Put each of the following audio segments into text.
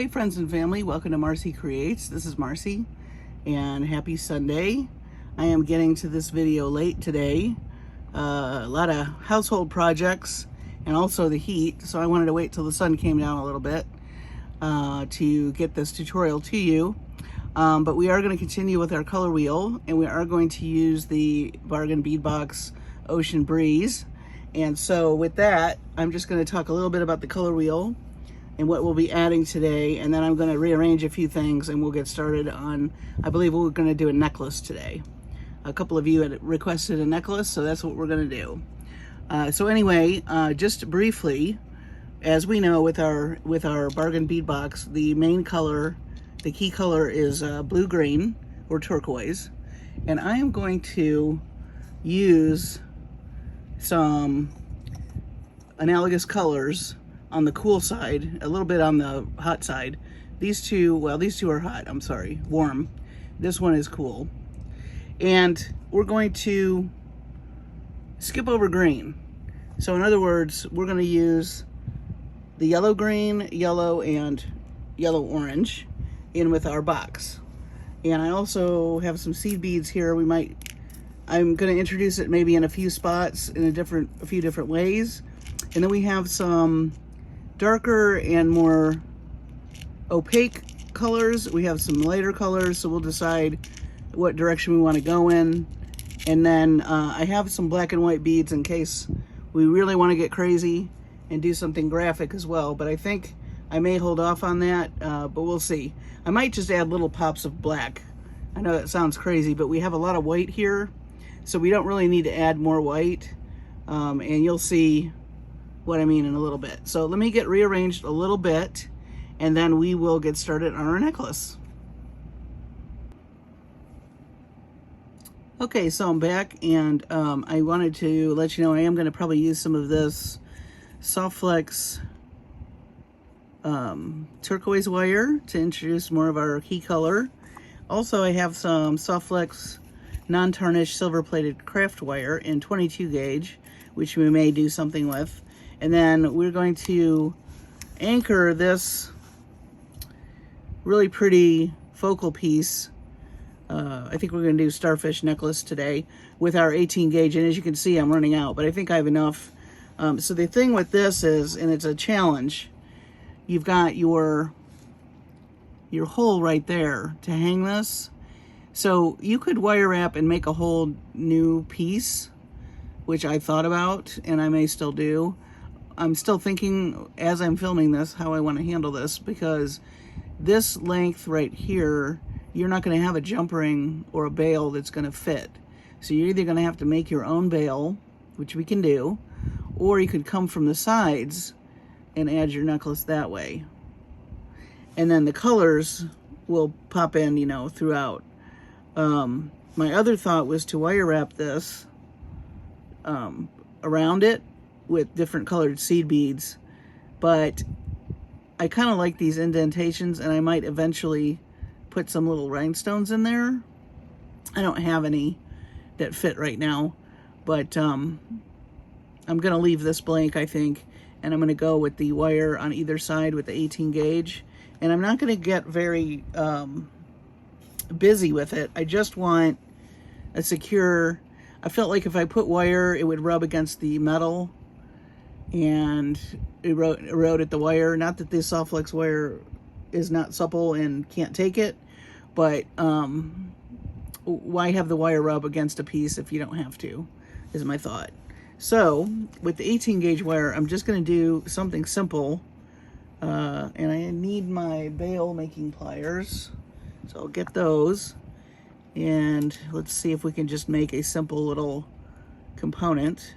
Hey friends and family, welcome to Marcie Creates. This is Marcie and happy Sunday. I am getting to this video late today. A lot of household projects and also the heat, so I wanted to wait till the sun came down a little bit to get this tutorial to you. But we are going to continue with our color wheel, and we are going to use the Bargain Bead Box Ocean Breeze. And so with that, I'm just going to talk a little bit about the color wheel and what we'll be adding today, and then I'm going to rearrange a few things and we'll get started on, I believe we're going to do a necklace today. A couple of you had requested a necklace, so that's what we're going to do. So anyway, just briefly, as we know with our Bargain Bead Box, the main color, the key color is blue-green or turquoise, and I am going to use some analogous colors on the cool side, a little bit on the hot side. These two, well, these two are hot, I'm sorry, warm. This one is cool. And we're going to skip over green. So in other words, we're going to use the yellow-green, yellow, and yellow-orange in with our box. And I also have some seed beads here. I'm going to introduce it maybe in a few spots in a few different ways. And then we have some darker and more opaque colors. We have some lighter colors, so we'll decide what direction we want to go in. And then I have some black and white beads in case we really want to get crazy and do something graphic as well. But I think I may hold off on that, but we'll see. I might just add little pops of black. I know that sounds crazy, but we have a lot of white here, so we don't really need to add more white. And you'll see what I mean in a little bit. So let me get rearranged a little bit, and then we will get started on our necklace. Okay, so I'm back, and I wanted to let you know I am going to probably use some of this SoftFlex turquoise wire to introduce more of our key color. Also, I have some SoftFlex non-tarnished silver-plated craft wire in 22 gauge, which we may do something with. And then we're going to anchor this really pretty focal piece. I think we're going to do starfish necklace today with our 18 gauge. And as you can see, I'm running out, but I think I have enough. So the thing with this is, and it's a challenge, you've got your hole right there to hang this. So you could wire wrap and make a whole new piece, which I thought about, and I may still do. I'm still thinking as I'm filming this how I want to handle this, because this length right here, you're not going to have a jump ring or a bail that's going to fit. So you're either going to have to make your own bail, which we can do, or you could come from the sides and add your necklace that way. And then the colors will pop in, you know, throughout. My other thought was to wire wrap this around it with different colored seed beads, but I kind of like these indentations, and I might eventually put some little rhinestones in there. I don't have any that fit right now, but I'm gonna leave this blank, I think, and I'm gonna go with the wire on either side with the 18 gauge, and I'm not gonna get very busy with it. I just want a secure, I felt like if I put wire, it would rub against the metal and erode at the wire. Not that this SoftFlex wire is not supple and can't take it, but why have the wire rub against a piece if you don't have to, is my thought. So with the 18 gauge wire, I'm just going to do something simple, and I need my bail making pliers, so I'll get those, and let's see if we can just make a simple little component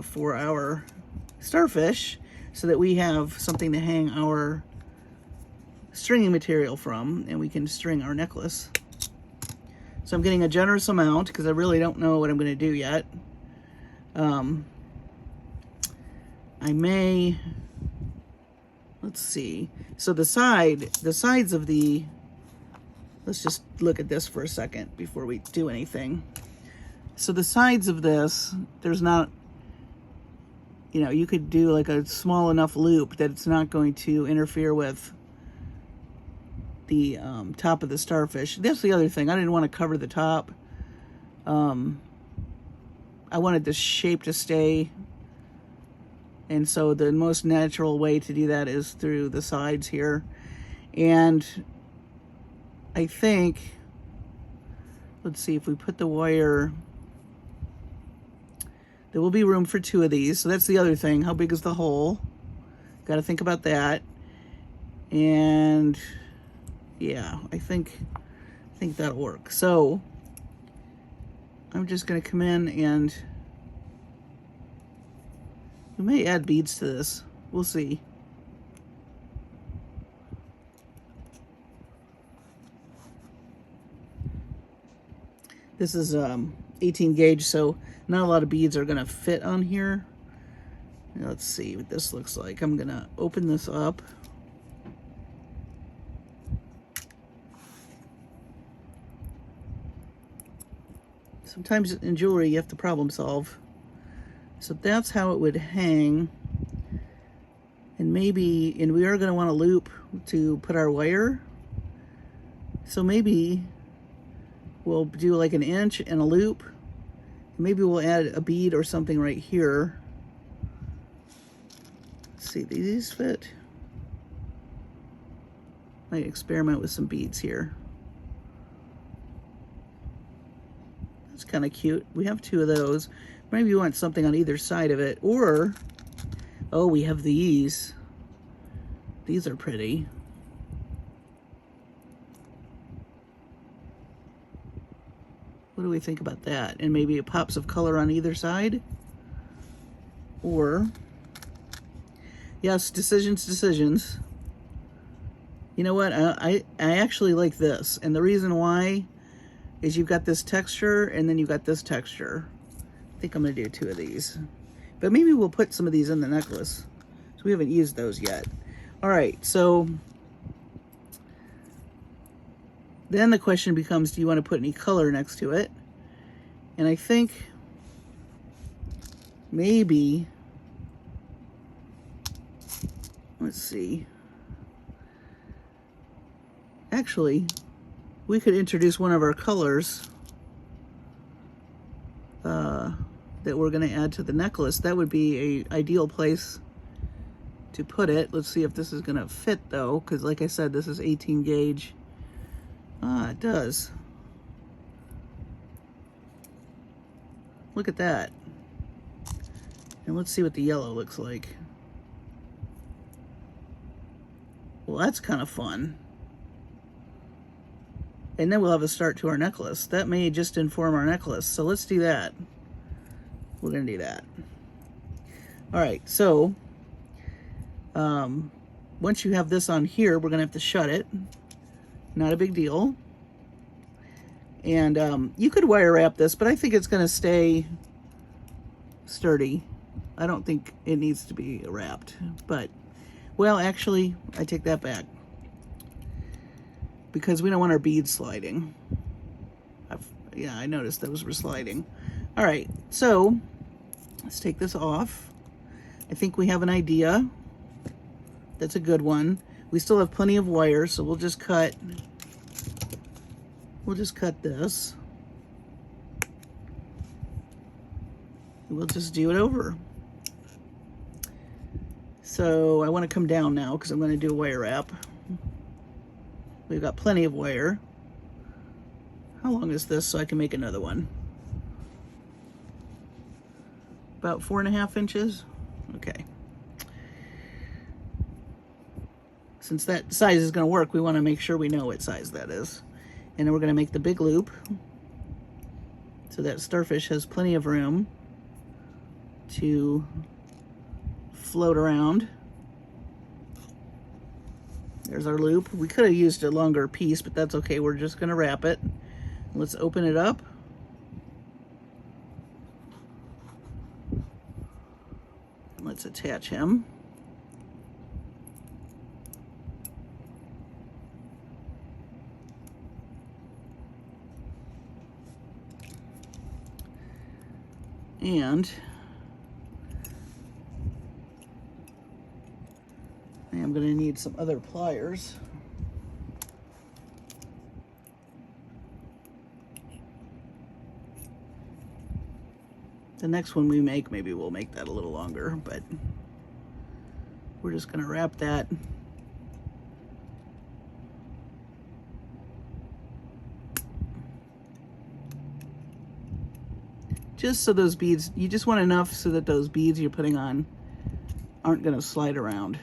for our starfish, so that we have something to hang our stringing material from, and we can string our necklace. So I'm getting a generous amount because I really don't know what I'm going to do yet. I may, let's see. So the sides of the, let's just look at this for a second before we do anything. So the sides of this, there's not you know, you could do like a small enough loop that it's not going to interfere with the top of the starfish. That's the other thing. I didn't want to cover the top. I wanted the shape to stay, and so the most natural way to do that is through the sides here. And I think, let's see, if we put the wire, there will be room for 2 of these. So that's the other thing. How big is the hole? Got to think about that. And yeah, I think that'll work. So I'm just going to come in, and we may add beads to this. We'll see. This is 18 gauge, so not a lot of beads are going to fit on here. Now, let's see what this looks like. I'm going to open this up. Sometimes in jewelry you have to problem solve. So that's how it would hang. And maybe, and we are going to want a loop to put our wire. So maybe we'll do like an inch and a loop. Maybe we'll add a bead or something right here. Let's see, do these fit? Might experiment with some beads here. That's kind of cute. We have 2 of those. Maybe you want something on either side of it. Or, oh, we have these. These are pretty. What do we think about that? And maybe pops of color on either side? Or, yes, decisions. You know what? I actually like this. And the reason why is you've got this texture and then you've got this texture. I think I'm going to do 2 of these. But maybe we'll put some of these in the necklace. So we haven't used those yet. All right, so then the question becomes, do you want to put any color next to it? And I think maybe, let's see. Actually, we could introduce one of our colors that we're going to add to the necklace. That would be an ideal place to put it. Let's see if this is going to fit though, because like I said, this is 18 gauge. Ah, it does. Look at that. And let's see what the yellow looks like. Well, that's kind of fun. And then we'll have a start to our necklace. That may just inform our necklace. So let's do that. We're going to do that. All right, so once you have this on here, we're going to have to shut it. Not a big deal. And you could wire wrap this, but I think it's going to stay sturdy. I don't think it needs to be wrapped. But, well, actually, I take that back, because we don't want our beads sliding. Yeah, I noticed those were sliding. All right, so let's take this off. I think we have an idea. That's a good one. We still have plenty of wire, so we'll just cut this. We'll just do it over. So I want to come down now because I'm going to do a wire wrap. We've got plenty of wire. How long is this so I can make another one? About 4.5 inches. Okay. Since that size is going to work, we want to make sure we know what size that is. And then we're going to make the big loop so that starfish has plenty of room to float around. There's our loop. We could have used a longer piece, but that's okay. We're just going to wrap it. Let's open it up. Let's attach him. And I'm going to need some other pliers. The next one we make, maybe we'll make that a little longer, but we're just going to wrap that. Just so those beads, you just want enough so that those beads you're putting on aren't going to slide around.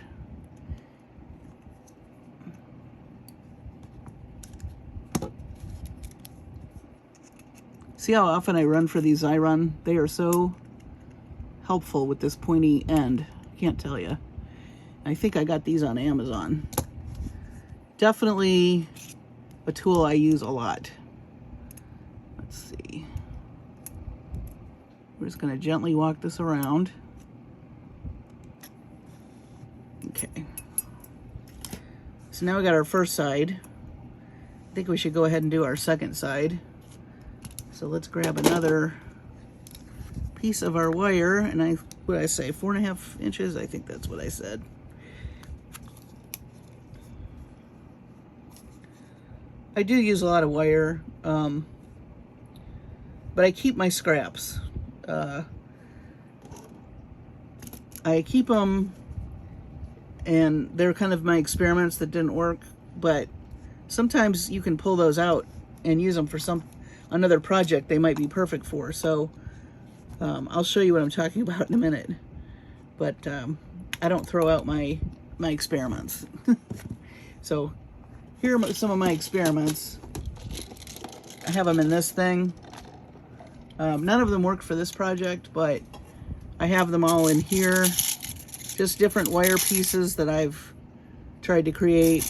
See how often I run for these iron? They are so helpful with this pointy end. I can't tell you. I think I got these on Amazon. Definitely a tool I use a lot. Let's see. We're just going to gently walk this around. Okay. So now we got our first side. I think we should go ahead and do our second side. So let's grab another piece of our wire, and what did I say, 4.5 inches? I think that's what I said. I do use a lot of wire, but I keep my scraps. I keep them, and they're kind of my experiments that didn't work, but sometimes you can pull those out and use them for another project they might be perfect for. So I'll show you what I'm talking about in a minute, but I don't throw out my experiments. So here are some of my experiments. I have them in this thing. None of them work for this project, but I have them all in here. Just different wire pieces that I've tried to create.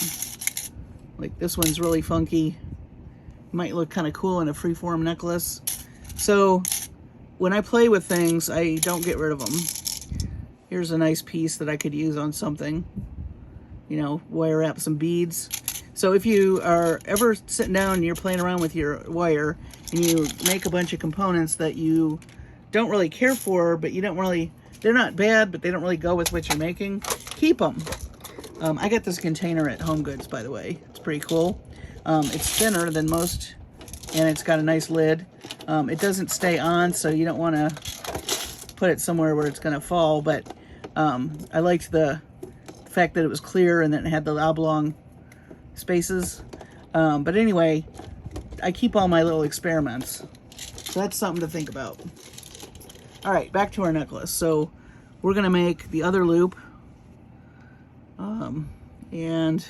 Like this one's really funky. Might look kind of cool in a freeform necklace. So when I play with things, I don't get rid of them. Here's a nice piece that I could use on something. You know, wire wrap some beads. So if you are ever sitting down and you're playing around with your wire and you make a bunch of components that you don't really care for, but you don't really, they're not bad, but they don't really go with what you're making, keep them. I got this container at Home Goods, by the way. It's pretty cool. It's thinner than most, and it's got a nice lid. It doesn't stay on, so you don't want to put it somewhere where it's going to fall, but I liked the fact that it was clear and that it had the oblong spaces. But anyway, I keep all my little experiments. So that's something to think about. All right, back to our necklace. So we're going to make the other loop. And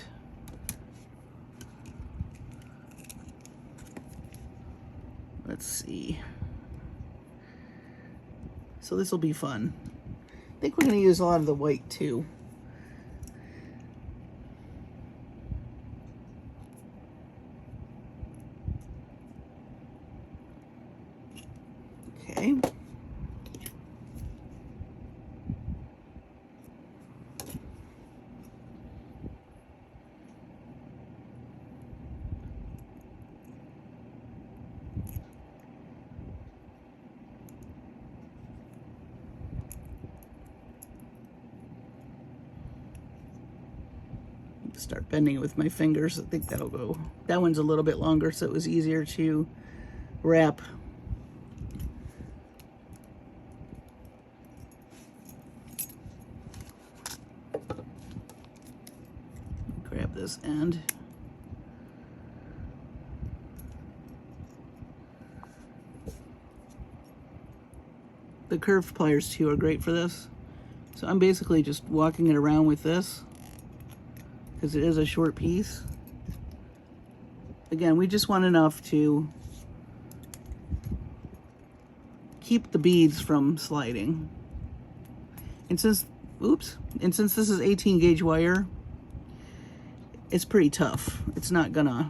let's see. So this will be fun. I think we're going to use a lot of the white too. Okay. Start bending it with my fingers. I think that'll go. That one's a little bit longer, so it was easier to wrap. Grab this end. The curved pliers too are great for this. So I'm basically just walking it around with this, because it is a short piece. Again, we just want enough to keep the beads from sliding. And since this is 18 gauge wire, it's pretty tough. It's not gonna,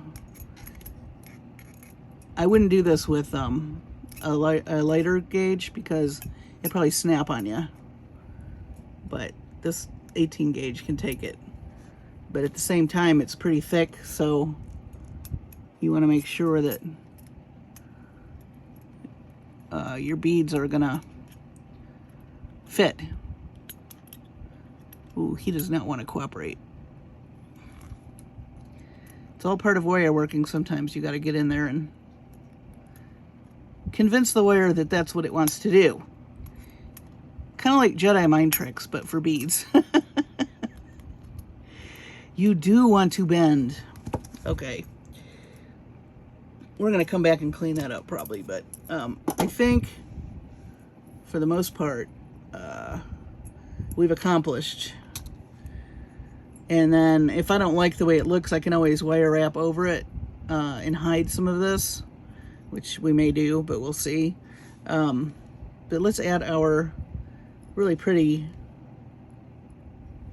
I wouldn't do this with a lighter gauge because it'd probably snap on you. But this 18 gauge can take it. But at the same time, it's pretty thick, so you want to make sure that your beads are gonna fit. Ooh, Ooh, he does not want to cooperate. It's all part of wire working. Sometimes you got to get in there and convince the wire that that's what it wants to do. Kind of like Jedi mind tricks, but for beads. You do want to bend. Okay. We're going to come back and clean that up probably, but I think for the most part, we've accomplished. And then if I don't like the way it looks, I can always wire wrap over it and hide some of this, which we may do, but we'll see. But let's add our really pretty,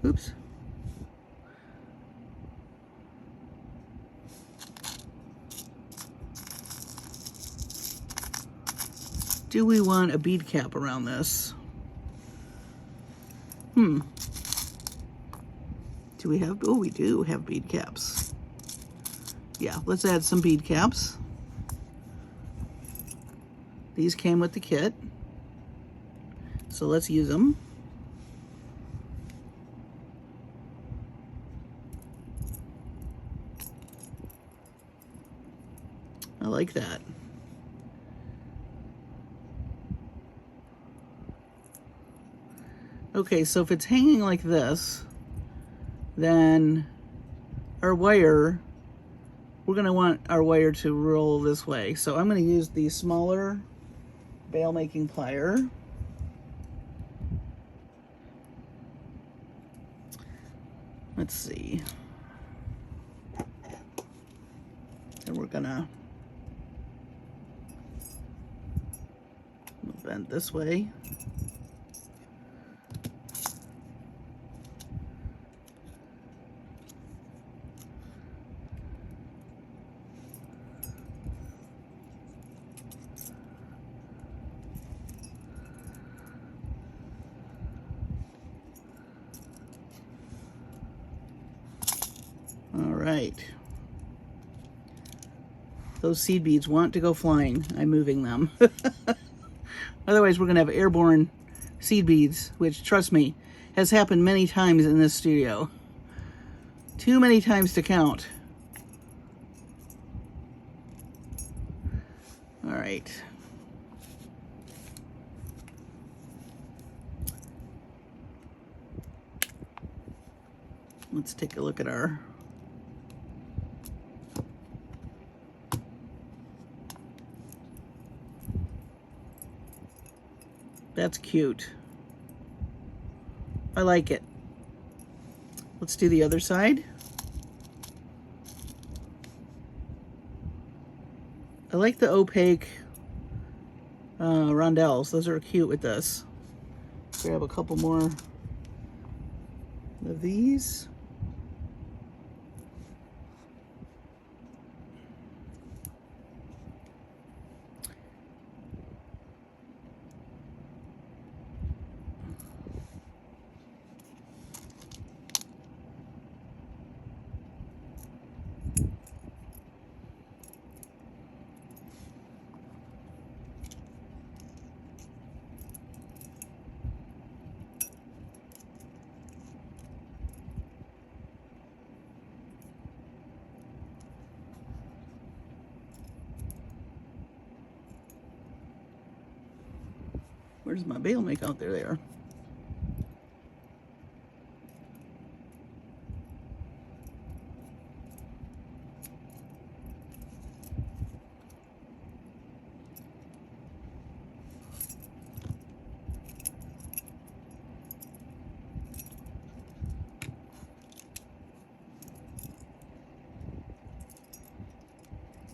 oops. Do we want a bead cap around this? Do we have, oh, we do have bead caps. Yeah, let's add some bead caps. These came with the kit, so let's use them. I like that. Okay, so if it's hanging like this, then our wire, we're going to want our wire to roll this way. So I'm going to use the smaller bail making plier. Let's see. And we're going to bend this way. All right. Those seed beads want to go flying. I'm moving them. Otherwise, we're going to have airborne seed beads, which, trust me, has happened many times in this studio. Too many times to count. All right. Let's take a look at our that's cute. I like it. Let's do the other side. I like the opaque rondelles. Those are cute with this. Grab a couple more of these. Where's my bail make? Out there they are.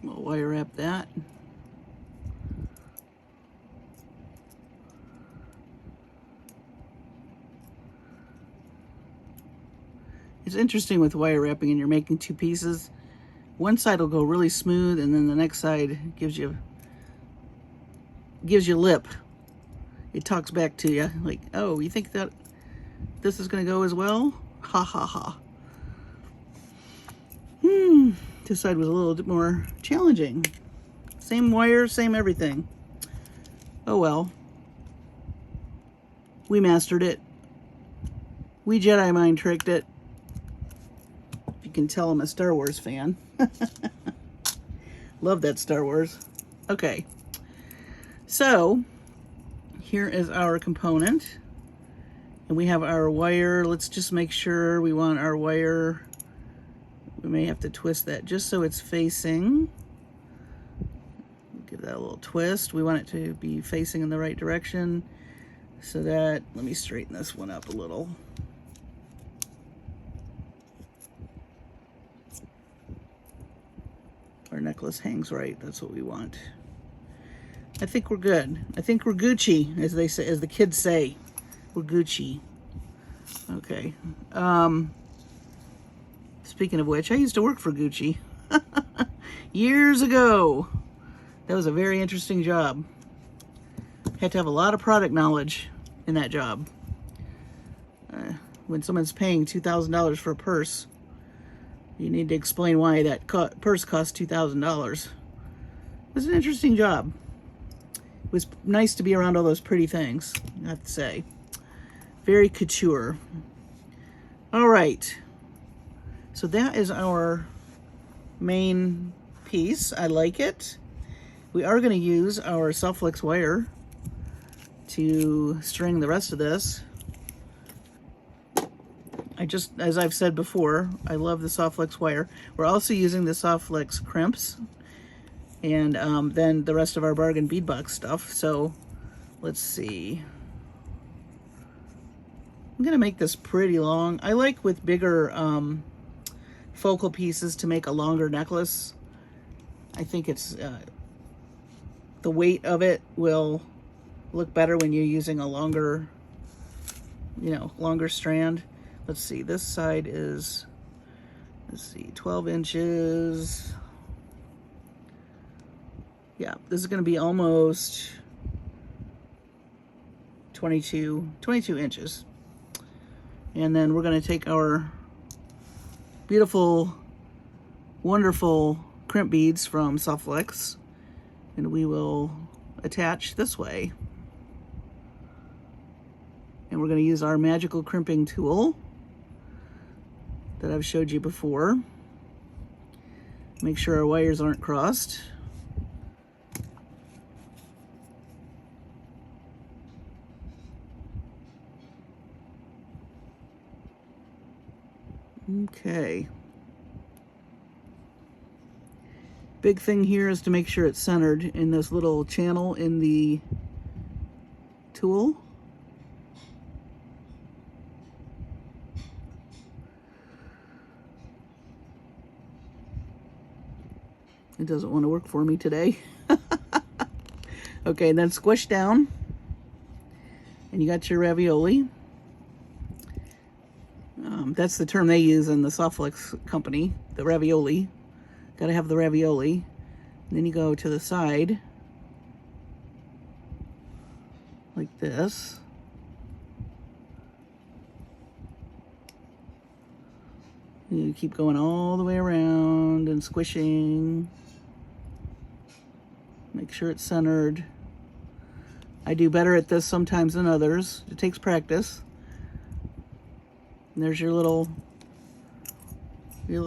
We'll wire wrap that. It's interesting with wire wrapping and you're making two pieces. One side will go really smooth and then the next side gives you lip. It talks back to you like, oh, you think that this is going to go as well? Ha ha ha. This side was a little bit more challenging. Same wire, same everything. Oh well. We mastered it. We Jedi mind tricked it. If you can tell, I'm a Star Wars fan. Love that Star Wars. Okay. So, here is our component. And we have our wire. Let's just make sure we want our wire. We may have to twist that just so it's facing. Give that a little twist. We want it to be facing in the right direction. So that, let me straighten this one up a little. Our necklace hangs right. That's what we want. I think we're good. I think we're Gucci, as they say, as the kids say. We're Gucci. Okay. Speaking of which, I used to work for Gucci years ago. That was a very interesting job. Had to have a lot of product knowledge in that job. When someone's paying $2,000 for a purse, you need to explain why that purse cost $2,000. It was an interesting job. It was nice to be around all those pretty things, I have to say. Very couture. All right. So that is our main piece. I like it. We are going to use our SoftFlex wire to string the rest of this. As I've said before, I love the SoftFlex wire. We're also using the SoftFlex crimps and then the rest of our bargain bead box stuff. So let's see. I'm gonna make this pretty long. I like with bigger focal pieces to make a longer necklace. I think it's the weight of it will look better when you're using a longer, longer strand. Let's see, this side is, 12 inches. Yeah, this is gonna be almost 22 inches. And then we're gonna take our beautiful, wonderful crimp beads from SoftFlex and we will attach this way. And we're gonna use our magical crimping tool that I've showed you before. Make sure our wires aren't crossed. Okay. Big thing here is to make sure it's centered in this little channel in the tool. It doesn't want to work for me today. Okay, then squish down. And you got your ravioli. That's the term they use in the SoftFlex company, the ravioli. Gotta have the ravioli. And then you go to the side, like this. And you keep going all the way around and squishing. Make sure it's centered. I do better at this sometimes than others. It takes practice. And there's your little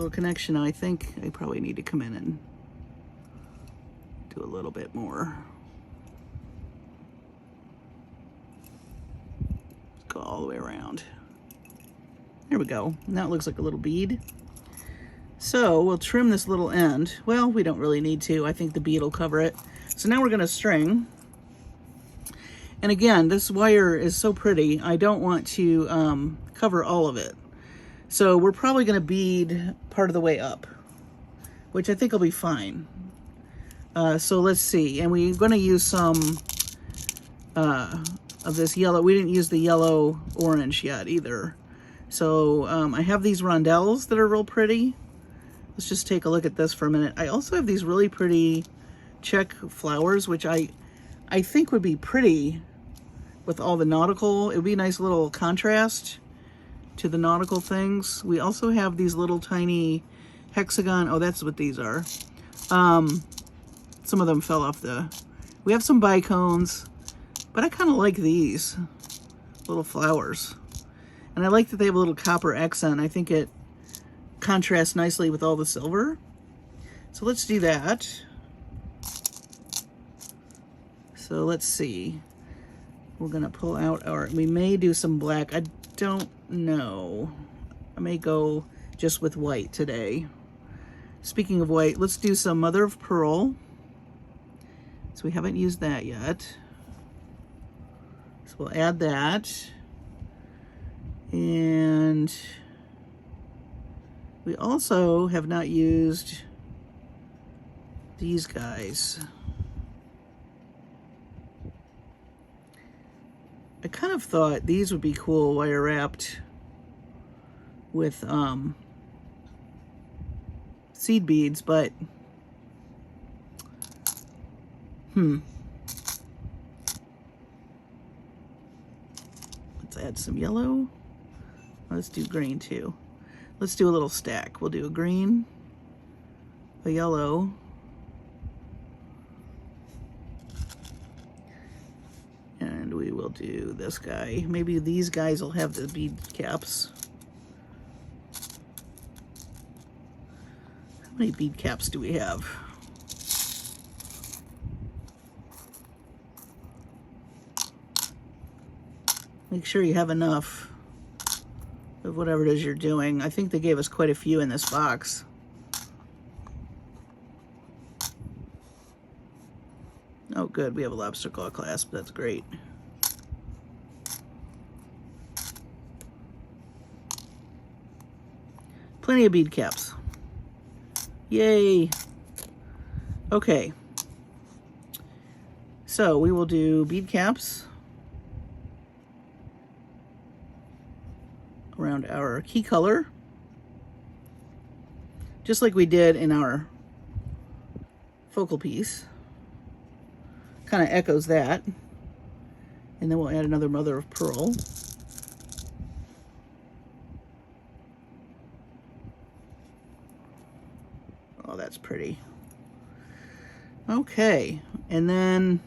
connection. I think I probably need to come in and do a little bit more. Let's go all the way around. There we go. Now it looks like a little bead. So we'll trim this little end. Well, we don't really need to. I think the bead will cover it. So now we're going to string. And again, this wire is so pretty. I don't want to cover all of it. So we're probably going to bead part of the way up, which I think will be fine. So let's see. And we're going to use some of this yellow. We didn't use the yellow orange yet either. So I have these rondelles that are real pretty. Let's just take a look at this for a minute. I also have these really pretty Czech flowers, which I think would be pretty with all the nautical. It would be a nice little contrast to the nautical things. We also have these little tiny hexagon. Oh, that's what these are. Some of them fell off we have some bicones, but I kind of like these little flowers. And And I like that they have a little copper accent. I think it contrasts nicely with all the silver. So let's do that. So let's see. We're gonna pull out our, we may do some black. I don't know. I may go just with white today. Speaking of white, let's do some mother of pearl. So we haven't used that yet. So we'll add that. And we also have not used these guys. I kind of thought these would be cool wire wrapped with seed beads, but let's add some yellow. Let's do green too. Let's do a little stack. We'll do a green, a yellow, and we will do this guy. Maybe these guys will have the bead caps. How many bead caps do we have? Make sure you have enough of whatever it is you're doing. I think they gave us quite a few in this box. Oh good, we have a lobster claw clasp, that's great. Plenty of bead caps. Yay! Okay. So we will do bead caps around our key color, just like we did in our focal piece. Kind of echoes that. And then we'll add another mother of pearl. Oh, that's pretty. Okay, and then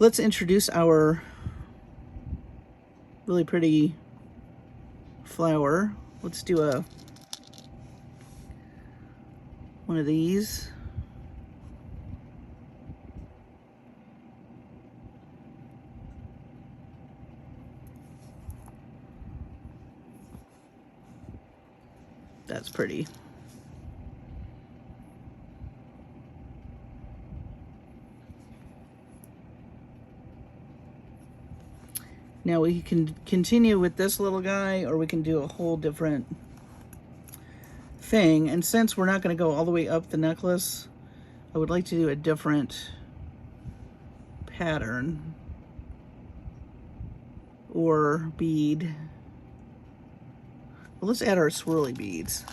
let's introduce our really pretty flower. Let's do one of these. That's pretty. Now we can continue with this little guy, or we can do a whole different thing. And since we're not going to go all the way up the necklace, I would like to do a different pattern or bead. Well, let's add our swirly beads.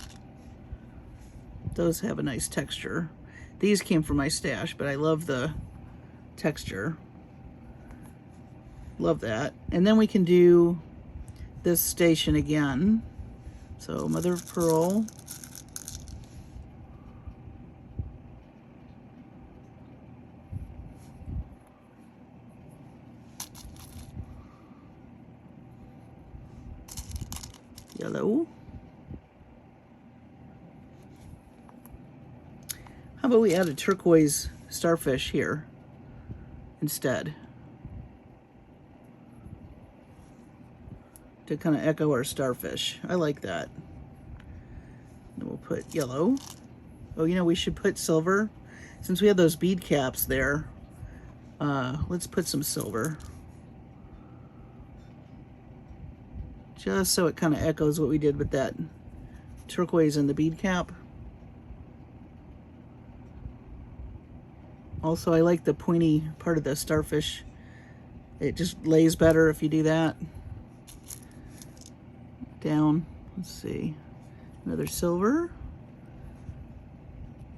Those have a nice texture. These came from my stash, but I love the texture. Love that. And then we can do this station again. So mother of pearl. Yellow. How about we add a turquoise starfish here instead, to kind of echo our starfish. I like that. Then we'll put yellow. Oh, you know, we should put silver. Since we have those bead caps there, let's put some silver. Just so it kind of echoes what we did with that turquoise and the bead cap. Also, I like the pointy part of the starfish. It just lays better if you do that. Down, let's see, another silver,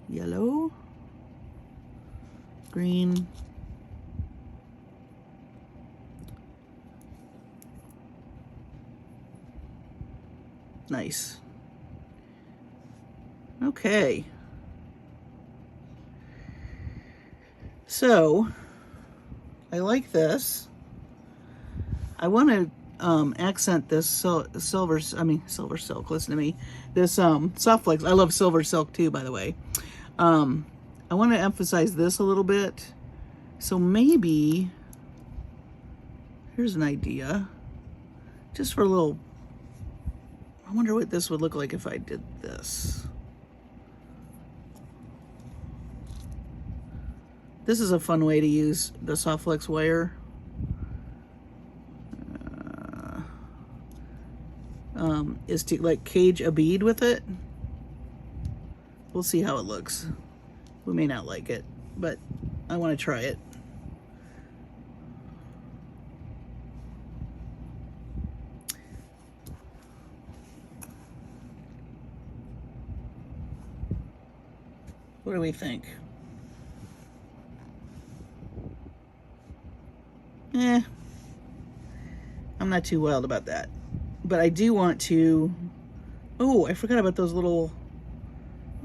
yellow, green, nice. Okay, so I like this. I want to accent this silver silk, listen to me, this SoftFlex. I love silver silk too, by the way. I want to emphasize this a little bit. So maybe, here's an idea, just for a little, I wonder what this would look like if I did this. This is a fun way to use the SoftFlex wire. Is to like cage a bead with it. We'll see how it looks. We may not like it, but I want to try it. What do we think? I'm not too wild about that. But I do want to, oh, I forgot about those little,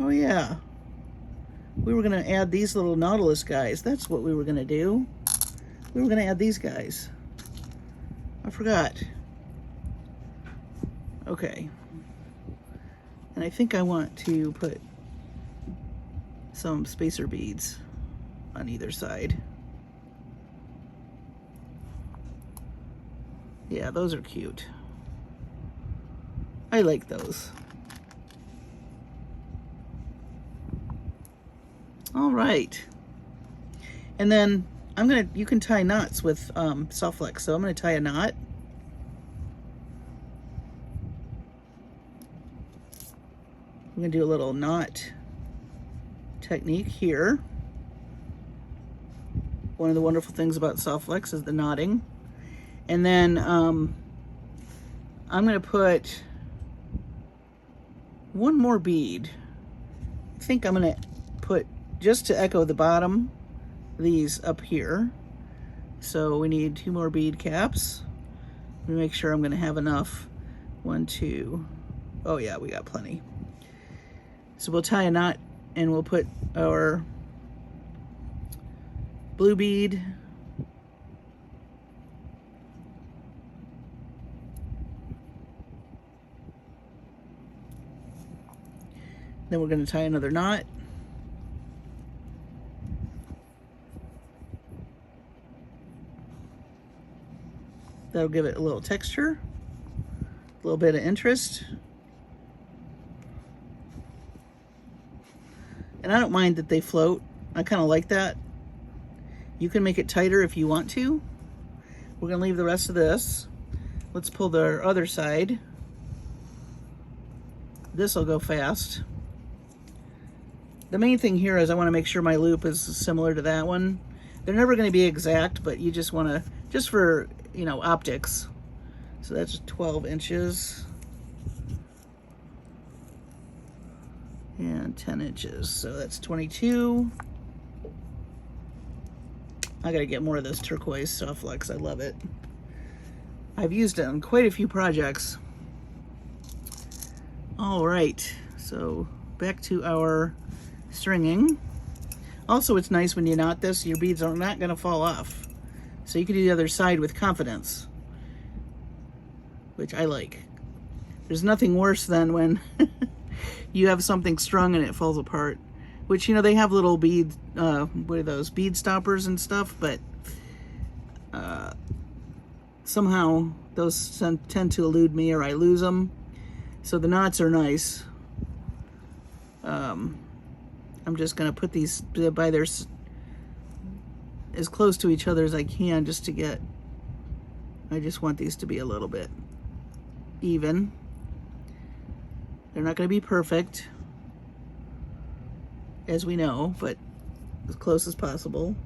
oh yeah. We were gonna add these little Nautilus guys. That's what we were gonna do. We were gonna add these guys. I forgot. Okay. And I think I want to put some spacer beads on either side. Yeah, those are cute. I like those. All right. And then you can tie knots with SoftFlex. So I'm gonna tie a knot. I'm gonna do a little knot technique here. One of the wonderful things about SoftFlex is the knotting. And then I'm gonna put one more bead. I think I'm gonna put, just to echo the bottom, these up here. So we need 2 more bead caps. Let me make sure I'm gonna have enough. 1, 2, oh yeah, we got plenty. So we'll tie a knot and we'll put our blue bead, then we're going to tie another knot. That'll give it a little texture, a little bit of interest. And I don't mind that they float. I kind of like that. You can make it tighter if you want to. We're going to leave the rest of this. Let's pull the other side. This will go fast. The main thing here is I want to make sure my loop is similar to that one. They're never going to be exact, but you just want to, just for, you know, optics. So that's 12 inches. And 10 inches. So that's 22. I got to get more of this turquoise SoftFlex. I love it. I've used it on quite a few projects. All right. So back to our stringing. Also, it's nice when you knot this, your beads are not going to fall off. So you can do the other side with confidence, which I like. There's nothing worse than when you have something strung and it falls apart, which, you know, they have little bead, what are those, bead stoppers and stuff, but somehow those tend to elude me or I lose them. So the knots are nice. I'm just going to put these by their, as close to each other as I can, just to get, I just want these to be a little bit even. They're not going to be perfect, as we know, but as close as possible.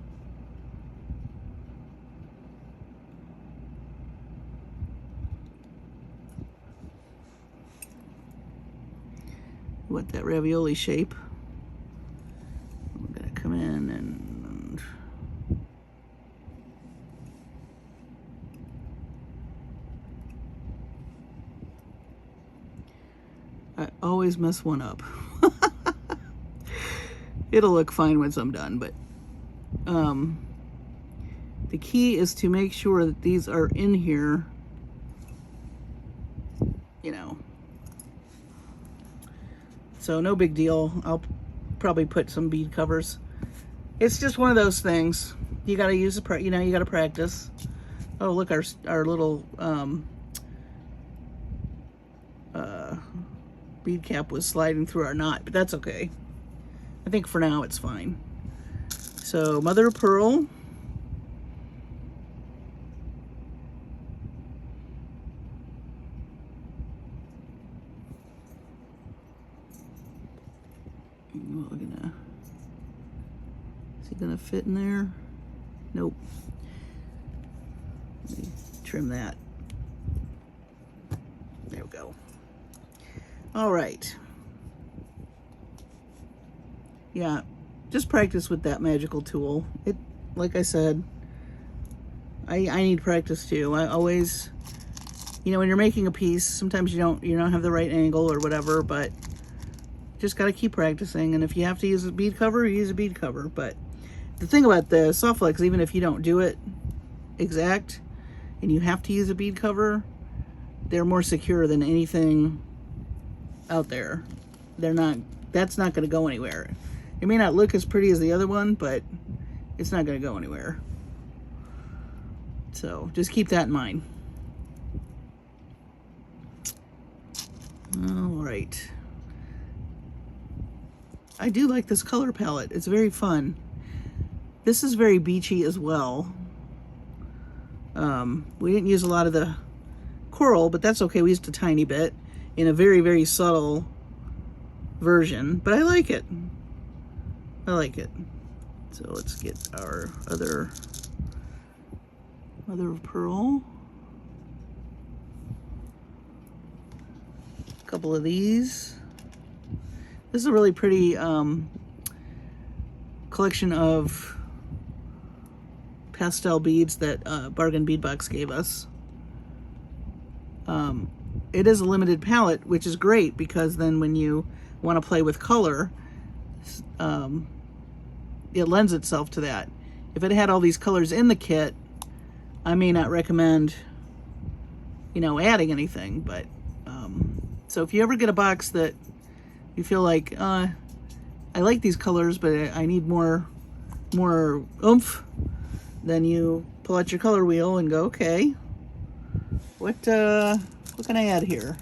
You want that ravioli shape. We're going to come in and I always mess one up. It'll look fine once I'm done, but the key is to make sure that these are in here So no big deal. I'll probably put some bead covers. It's just one of those things. You got to use you know, you got to practice. Oh, look, our little bead cap was sliding through our knot, but that's okay. I think for now it's fine. So mother of pearl. We're gonna, is it gonna fit in there? Nope. Let me trim that. There we go. All right. Yeah, just practice with that magical tool. It, like I said, I need practice too. I always, you know, when you're making a piece, sometimes you don't have the right angle or whatever, but just got to keep practicing. And if you have to use a bead cover, use a bead cover. But the thing about the SoftFlex, even if you don't do it exact and you have to use a bead cover, they're more secure than anything out there. They're not, that's not going to go anywhere. It may not look as pretty as the other one, but it's not going to go anywhere. So just keep that in mind. All right. I do like this color palette. It's very fun. This is very beachy as well. We didn't use a lot of the coral, but that's okay. We used a tiny bit in a very, very subtle version, but I like it. I like it. So let's get our other mother of pearl. A couple of these. This is a really pretty collection of pastel beads that Bargain Bead Box gave us. It is a limited palette, which is great because then when you want to play with color, it lends itself to that. If it had all these colors in the kit, I may not recommend, you know, adding anything, but so if you ever get a box that you feel like I like these colors but I need more oomph, then you pull out your color wheel and go, okay, what can I add here?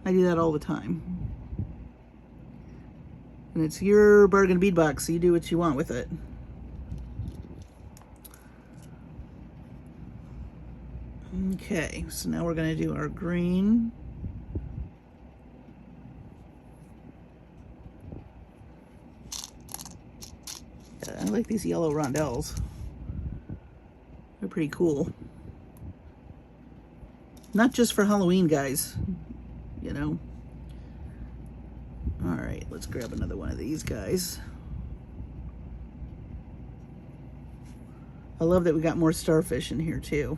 I do that all the time. And it's your Bargain Bead Box, so you do what you want with it. Okay, so now we're going to do our green. I like these yellow rondelles. They're pretty cool. Not just for Halloween, guys, you know. All right, let's grab another one of these guys. I love that we got more starfish in here too.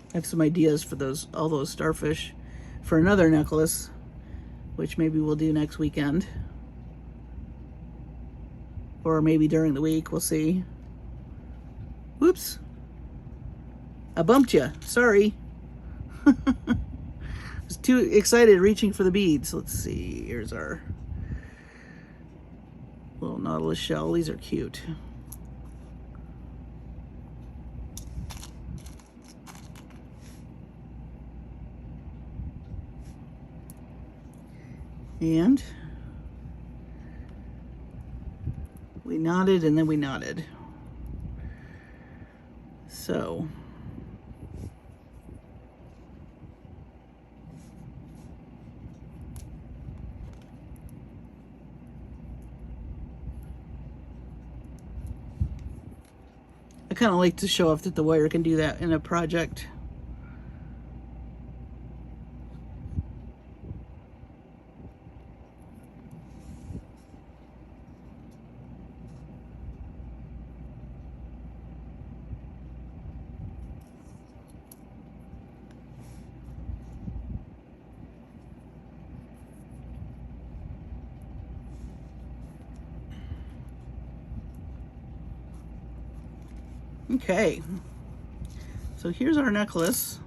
I have some ideas for all those starfish for another necklace, which maybe we'll do next weekend. Or maybe during the week, we'll see. Whoops. I bumped you, sorry. I was too excited reaching for the beads. Let's see, here's our little Nautilus Shell. These are cute. And we knotted and then we knotted. So I kind of like to show off that the wire can do that in a project. Okay, so here's our necklace.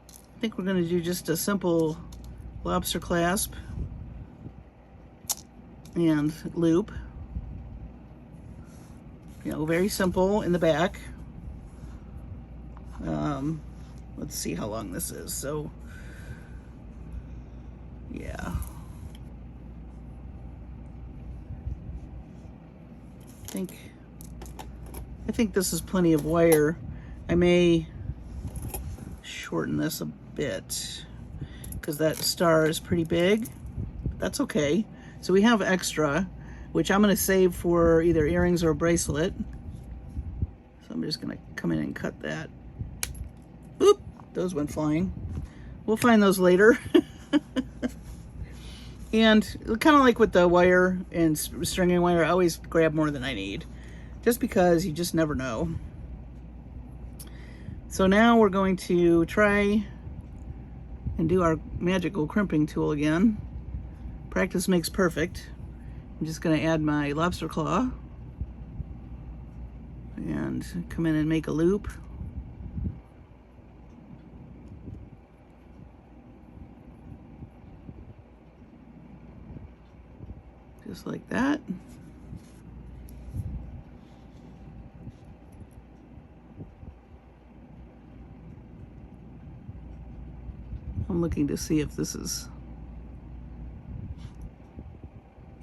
I think we're going to do just a simple lobster clasp and loop. You know, very simple in the back. Let's see how long this is. So, yeah. I think this is plenty of wire. I may shorten this a bit because that star is pretty big. That's okay. So we have extra, which I'm going to save for either earrings or a bracelet. So I'm just going to come in and cut that. Oop, those went flying. We'll find those later. And kind of like with the wire and stringing wire, I always grab more than I need, just because you just never know. So now we're going to try and do our magical crimping tool again. Practice makes perfect. I'm just going to add my lobster claw and come in and make a loop. Just like that. I'm looking to see if this is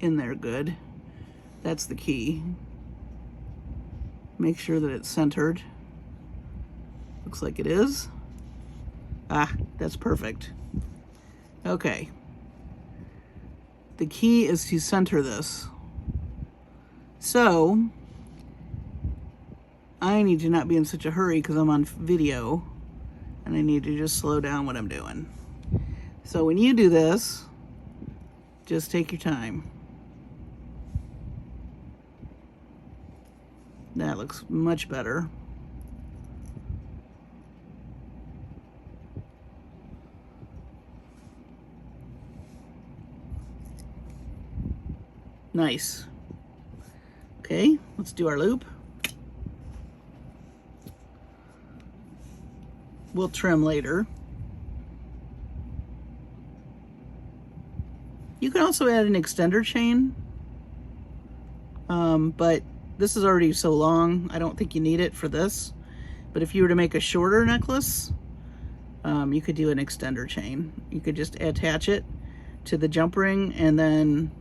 in there good. That's the key. Make sure that it's centered. Looks like it is. Ah, that's perfect. Okay. The key is to center this. So, I need to not be in such a hurry because I'm on video and I need to just slow down what I'm doing. So when you do this, just take your time. That looks much better. Nice. Okay, let's do our loop. We'll trim later. You can also add an extender chain, but this is already so long, I don't think you need it for this. But if you were to make a shorter necklace, you could do an extender chain. You could just attach it to the jump ring, and then,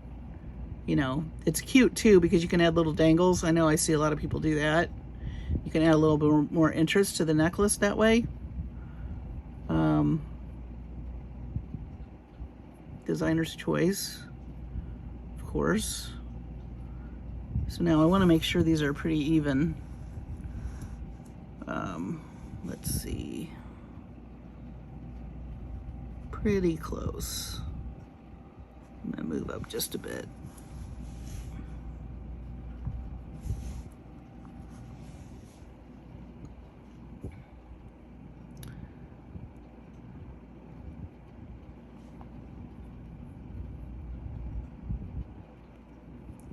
you know, it's cute too because you can add little dangles. I know I see a lot of people do that. You can add a little bit more interest to the necklace that way. Designer's choice, of course. So now I want to make sure these are pretty even. Let's see. Pretty close. I'm going to move up just a bit.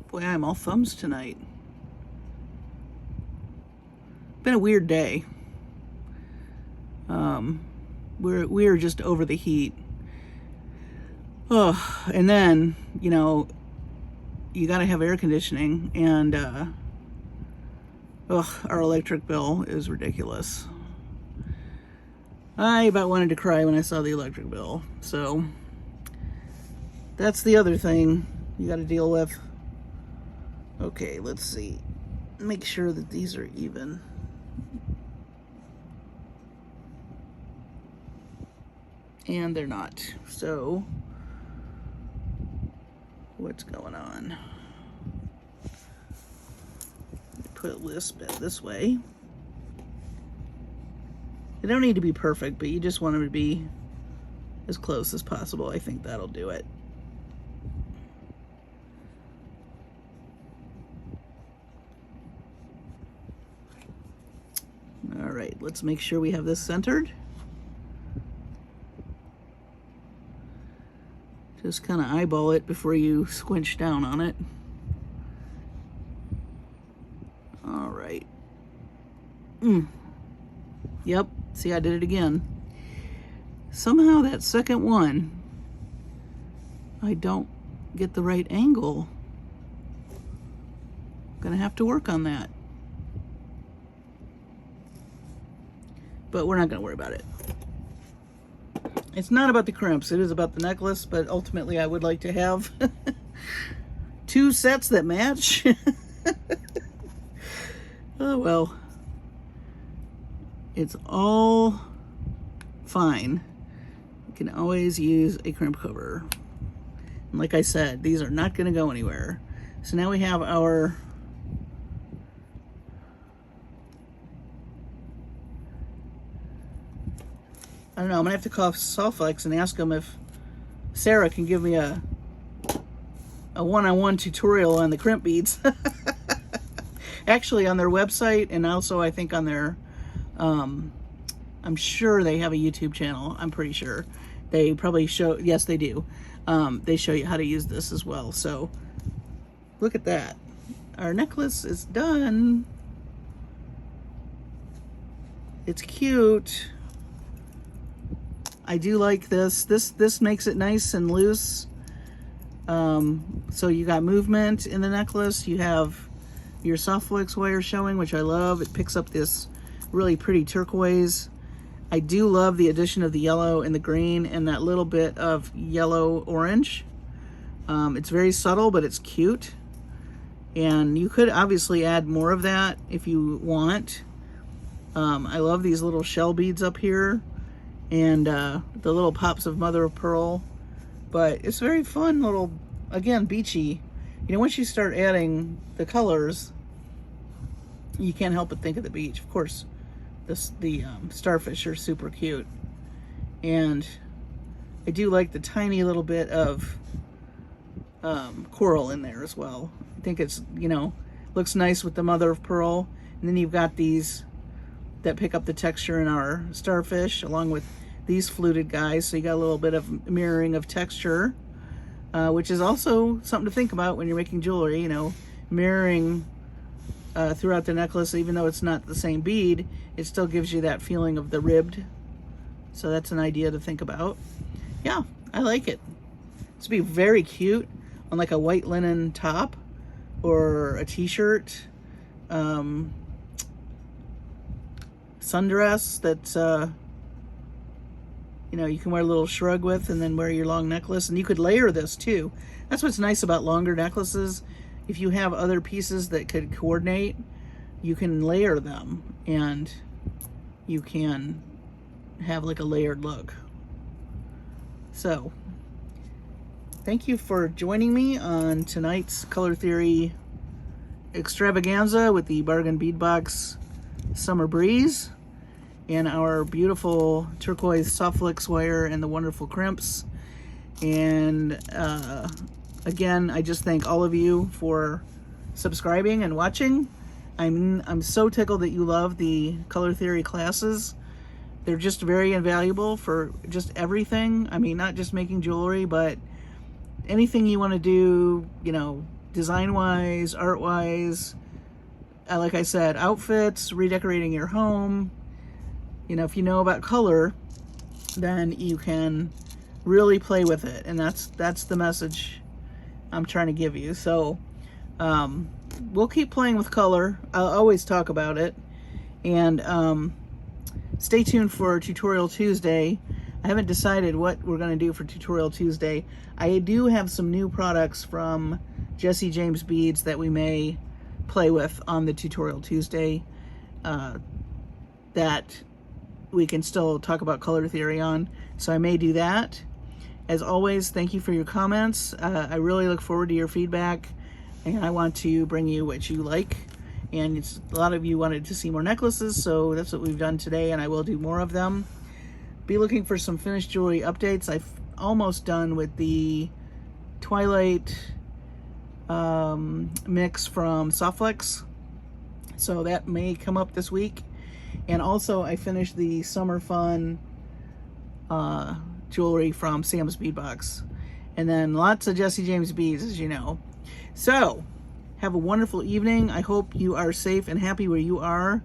Boy, I'm all thumbs tonight. Been a weird day. We're just over the heat. Oh, and then, you know, you gotta have air conditioning, and our electric bill is ridiculous. I about wanted to cry when I saw the electric bill. So that's the other thing you gotta deal with. Okay, let's see. Make sure that these are even. And they're not. So, what's going on? Put this bit this way. They don't need to be perfect, but you just want them to be as close as possible. I think that'll do it. All right, let's make sure we have this centered. Just kind of eyeball it before you squinch down on it. All right. Yep, see, I did it again. Somehow that second one, I don't get the right angle. Gonna have to work on that. But we're not gonna worry about it. It's not about the crimps, it is about the necklace, but ultimately I would like to have 2 sets that match. Oh well. It's all fine. You can always use a crimp cover. And like I said, these are not gonna go anywhere. So now we have our I don't know, I'm gonna have to call SoftFlex and ask them if Sarah can give me a one-on-one tutorial on the crimp beads. Actually on their website, and also I think on their, I'm sure they have a YouTube channel, I'm pretty sure. They probably show, yes they do. They show you how to use this as well. So look at that. Our necklace is done. It's cute. I do like this. This makes it nice and loose. So you got movement in the necklace. You have your SoftFlex wire showing, which I love. It picks up this really pretty turquoise. I do love the addition of the yellow and the green and that little bit of yellow orange. It's very subtle, but it's cute. And you could obviously add more of that if you want. I love these little shell beads up here. And the little pops of mother of pearl, but it's very fun little, again, beachy. You know, once you start adding the colors, you can't help but think of the beach. Of course, the starfish are super cute, and I do like the tiny little bit of coral in there as well. I think it's, you know, looks nice with the mother of pearl, and then you've got these that pick up the texture in our starfish along with these fluted guys, so you got a little bit of mirroring of texture, which is also something to think about when you're making jewelry, you know, mirroring throughout the necklace. Even though it's not the same bead, it still gives you that feeling of the ribbed, so that's an idea to think about. Yeah, I like it. This would be very cute on like a white linen top or a t-shirt, sundress that's you know, you can wear a little shrug with and then wear your long necklace. And you could layer this too. That's what's nice about longer necklaces. If you have other pieces that could coordinate, you can layer them and you can have like a layered look. So thank you for joining me on tonight's Color Theory extravaganza with the Bargain Bead Box Summer Breeze and our beautiful turquoise SoftFlex wire and the wonderful crimps. And again, I just thank all of you for subscribing and watching. I'm so tickled that you love the Color Theory classes. They're just very invaluable for just everything. I mean, not just making jewelry, but anything you want to do, you know, design-wise, art-wise. Like I said, outfits, redecorating your home. You know, if you know about color, then you can really play with it, and that's the message I'm trying to give you. So we'll keep playing with color. I'll always talk about it, and stay tuned for Tutorial Tuesday. I haven't decided what we're going to do for Tutorial Tuesday. I do have some new products from Jesse James Beads that we may play with on the Tutorial Tuesday that we can still talk about color theory on, so I may do that. As always, thank you for your comments. I really look forward to your feedback, and I want to bring you what you like. And a lot of you wanted to see more necklaces, so that's what we've done today, and I will do more of them. Be looking for some finished jewelry updates. I've almost done with the Twilight mix from SoftFlex, so that may come up this week. And also I finished the Summer Fun jewelry from Sam's Bead Box, and then lots of Jesse James beads, as you know. So have a wonderful evening. I hope you are safe and happy where you are.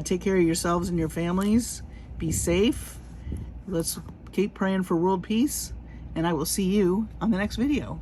Take care of yourselves and your families. Be safe. Let's keep praying for world peace. And I will see you on the next video.